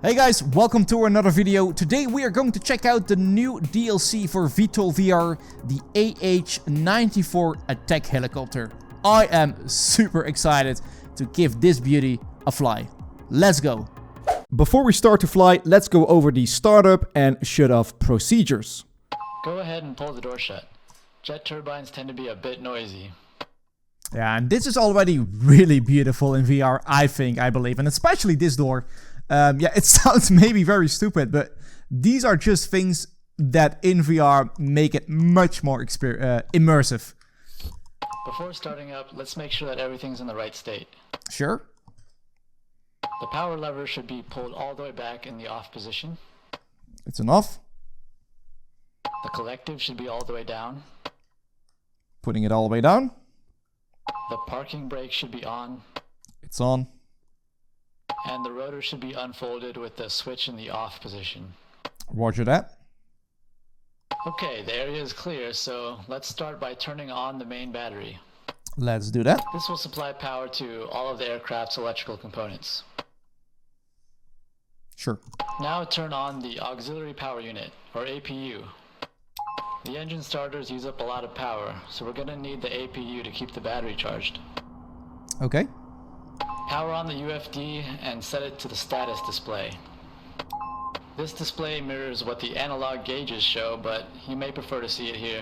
Hey guys, welcome to another video. Today we are going to check out the new DLC for VTOL VR, the AH-94 attack helicopter. I am super excited to give this beauty a fly. Let's go. Before we start to fly, let's go over the startup and shut-off procedures. Go ahead and pull the door shut. Jet turbines tend to be a bit noisy. Yeah, and this is already really beautiful in VR, I believe, and especially this door. Yeah, it sounds maybe very stupid, but these are just things that in VR make it much more immersive. Before starting up, let's make sure that everything's in the right state. Sure. The power lever should be pulled all the way back in the off position. It's an off. The collective should be all the way down. Putting it all the way down. The parking brake should be on. It's on. And the rotor should be unfolded with the switch in the off position. Roger that. Okay, the area is clear, so let's start by turning on the main battery. Let's do that. This will supply power to all of the aircraft's electrical components. Sure. Now turn on the auxiliary power unit, or APU. The engine starters use up a lot of power, so we're going to need the APU to keep the battery charged. Okay. Power on the UFD and set it to the status display. This display mirrors what the analog gauges show, but you may prefer to see it here.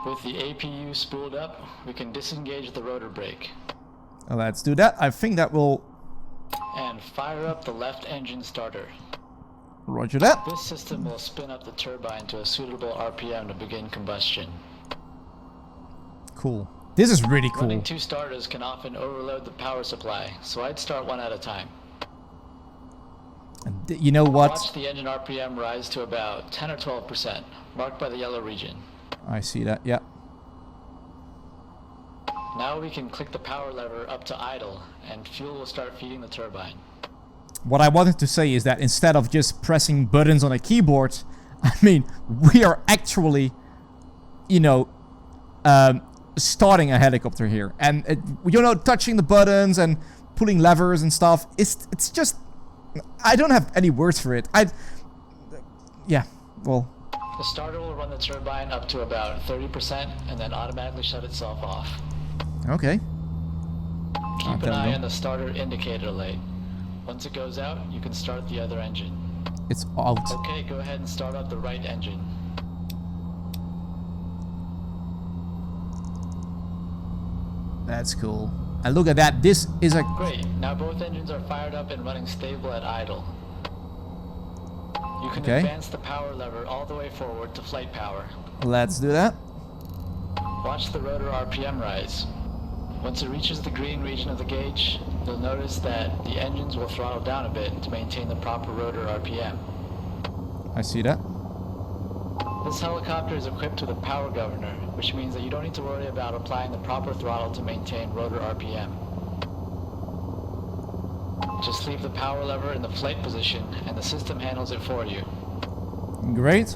With the APU spooled up, we can disengage the rotor brake. Let's do that. I think that will... And fire up the left engine starter. Roger that. This system will spin up the turbine to a suitable RPM to begin combustion. Cool. This is really cool. Running two starters can often overload the power supply, so I'd start one at a time. And you know what? Watch the engine RPM rise to about 10 or 12%, marked by the yellow region. I see that, yeah. Now we can click the power lever up to idle, and fuel will start feeding the turbine. What I wanted to say is that instead of just pressing buttons on a keyboard, I mean, we are actually, you know, starting a helicopter here. And, you know, touching the buttons and pulling levers and stuff, it's just... I don't have any words for it. Yeah, well... The starter will run the turbine up to about 30% and then automatically shut itself off. Okay. Keep an eye on the starter indicator light. Once it goes out, you can start the other engine. It's out. Okay, go ahead and start up the right engine. That's cool. And look at that, this is a... Great, now both engines are fired up and running stable at idle. You can advance the power lever all the way forward to flight power. Let's do that. Watch the rotor RPM rise. Once it reaches the green region of the gauge, you'll notice that the engines will throttle down a bit to maintain the proper rotor RPM. I see that. This helicopter is equipped with a power governor, which means that you don't need to worry about applying the proper throttle to maintain rotor RPM. Just leave the power lever in the flight position and the system handles it for you. Great.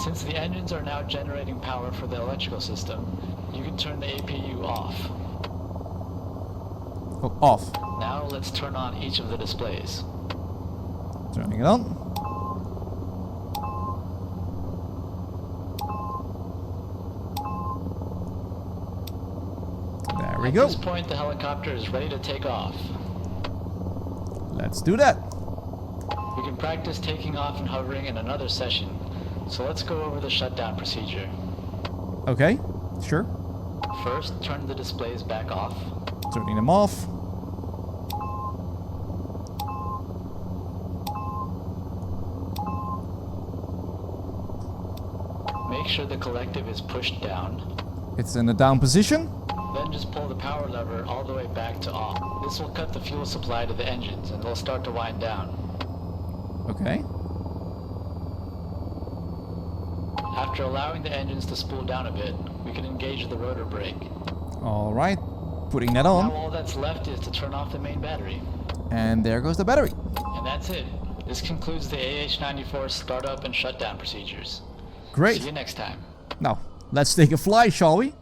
Since the engines are now generating power for the electrical system, you can turn the APU off. Oh, off. Now let's turn on each of the displays. Turning it on. There we go. At this point, the helicopter is ready to take off. Let's do that. We can practice taking off and hovering in another session, so let's go over the shutdown procedure. Okay, sure. First, turn the displays back off. Turning them off. Make sure the collective is pushed down. It's in the down position. Then just pull the power lever all the way back to off. This will cut the fuel supply to the engines and they'll start to wind down. Okay. After allowing the engines to spool down a bit, we can engage the rotor brake. Alright, putting that on. Now all that's left is to turn off the main battery. And there goes the battery. And that's it. This concludes the AH-94 startup and shutdown procedures. Great. See you next time. Now, let's take a fly, shall we?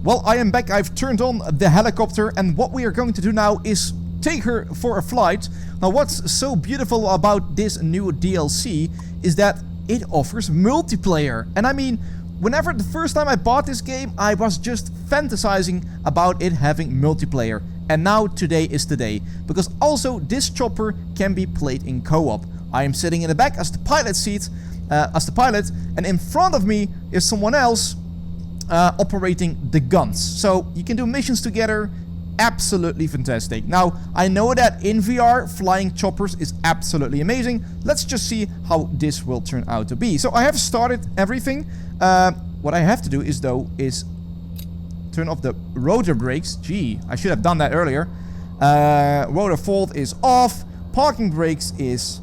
Well, I am back. I've turned on the helicopter, and what we are going to do now is take her for a flight. Now what's so beautiful about this new DLC is that it offers multiplayer. And I mean, whenever the first time I bought this game, I was just fantasizing about it having multiplayer. And now today is the day. Because also this chopper can be played in co-op. I am sitting in the back as the pilot seat, and in front of me is someone else operating the guns. So you can do missions together. Absolutely fantastic. Now, I know that in VR, flying choppers is absolutely amazing. Let's just see how this will turn out to be. So I have started everything. What I have to do is turn off the rotor brakes. Gee, I should have done that earlier. Rotor fault is off. Parking brakes is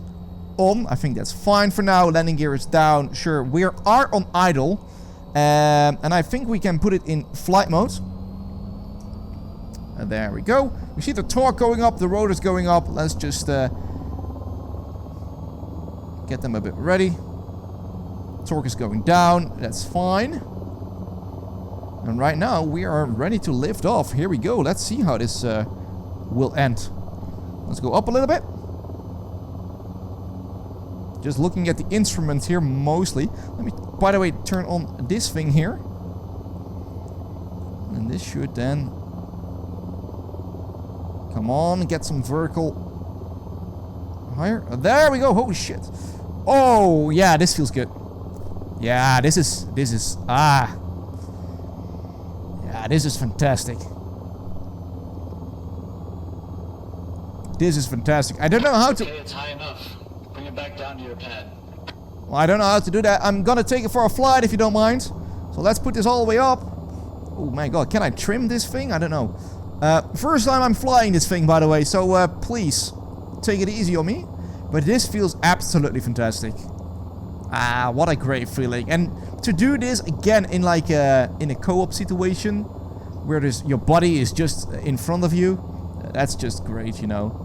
on. I think that's fine for now. Landing gear is down. Sure, we are on idle. And I think we can put it in flight mode. And there we go. We see the torque going up, the rotors going up. Let's just get them a bit ready. Torque is going down. That's fine. And right now we are ready to lift off. Here we go. Let's see how this will end. Let's go up a little bit. Just looking at the instruments here mostly. Let me, by the way, turn on this thing here. And this should then... Come on, get some vertical higher. There we go. Holy shit. Oh, yeah, this feels good. Yeah, this is yeah, this is fantastic. This is fantastic. I don't know how to... Okay, it's high enough. Bring it back down to your pad. Well, I don't know how to do that. I'm gonna take it for a flight if you don't mind. So let's put this all the way up. Oh my god, can I trim this thing? I don't know. First time I'm flying this thing, by the way, so please take it easy on me. But this feels absolutely fantastic. Ah, what a great feeling. And to do this again in like in a co-op situation where your body is just in front of you, that's just great, you know.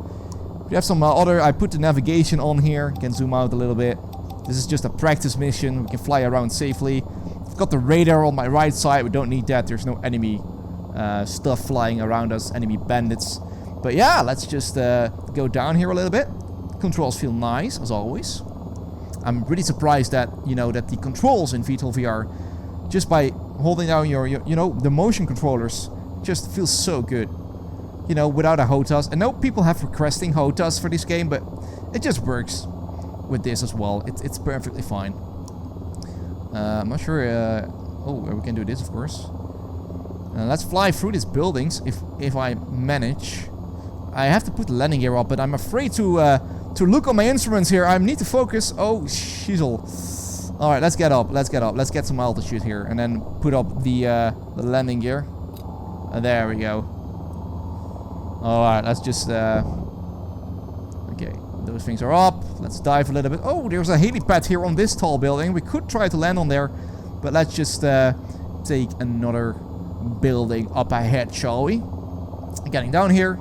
We have some I put the navigation on here. Can zoom out a little bit. This is just a practice mission. We can fly around safely. I've got the radar on my right side. We don't need that. There's no enemy stuff flying around us, enemy bandits. But yeah, let's just go down here a little bit. Controls feel nice, as always. I'm really surprised that, you know, that the controls in VTOL VR, just by holding down your you know, the motion controllers, just feels so good. You know, without a HOTAS. I know people have requesting HOTAS for this game, but it just works with this as well. It's perfectly fine. I'm not sure... oh, we can do this, of course. Let's fly through these buildings, if I manage. I have to put the landing gear up, but I'm afraid to look on my instruments here. I need to focus. Oh, shizzle. Alright, let's get up. Let's get up. Let's get some altitude here. And then put up the landing gear. There we go. Alright, let's just... okay, those things are up. Let's dive a little bit. Oh, there's a helipad here on this tall building. We could try to land on there. But let's just take another building up ahead, shall we? Getting down here.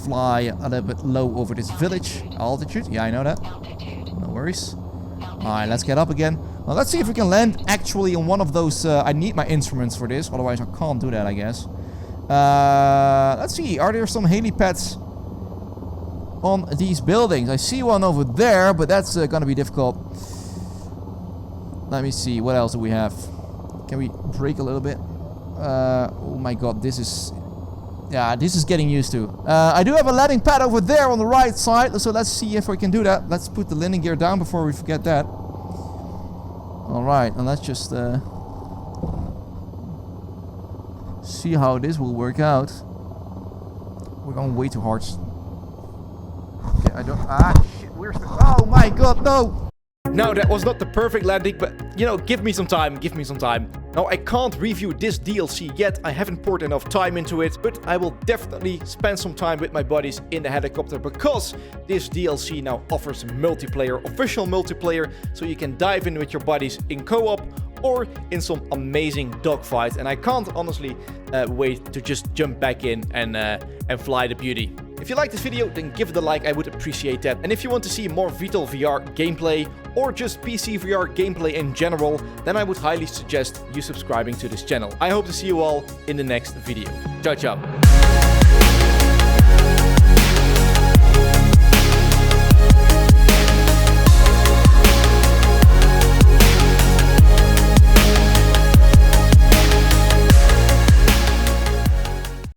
Fly a little bit low over this village. Altitude, yeah, I know that. No worries. Alright, let's get up again. Well, let's see if we can land actually on one of those. I need my instruments for this, otherwise I can't do that, I guess. Let's see, are there some helipads on these buildings? I see one over there, but that's gonna be difficult. Let me see, what else do we have? Can we brake a little bit? Oh my god, this is... Yeah, this is getting used to. I do have a landing pad over there on the right side, so let's see if we can do that. Let's put the landing gear down before we forget that. Alright, and let's just see how this will work out. We're going way too hard. Okay, I don't... Ah, shit, where's the... Oh my god, no! Now, that was not the perfect landing, but, you know, give me some time, give me some time. Now, I can't review this DLC yet, I haven't poured enough time into it, but I will definitely spend some time with my buddies in the helicopter, because this DLC now offers multiplayer, official multiplayer, so you can dive in with your buddies in co-op, or in some amazing dogfights, and I can't honestly wait to just jump back in and fly the beauty. If you like this video, then give it a like, I would appreciate that. And if you want to see more VTOL VR gameplay, or just PC VR gameplay in general, then I would highly suggest you subscribing to this channel. I hope to see you all in the next video. Ciao, ciao.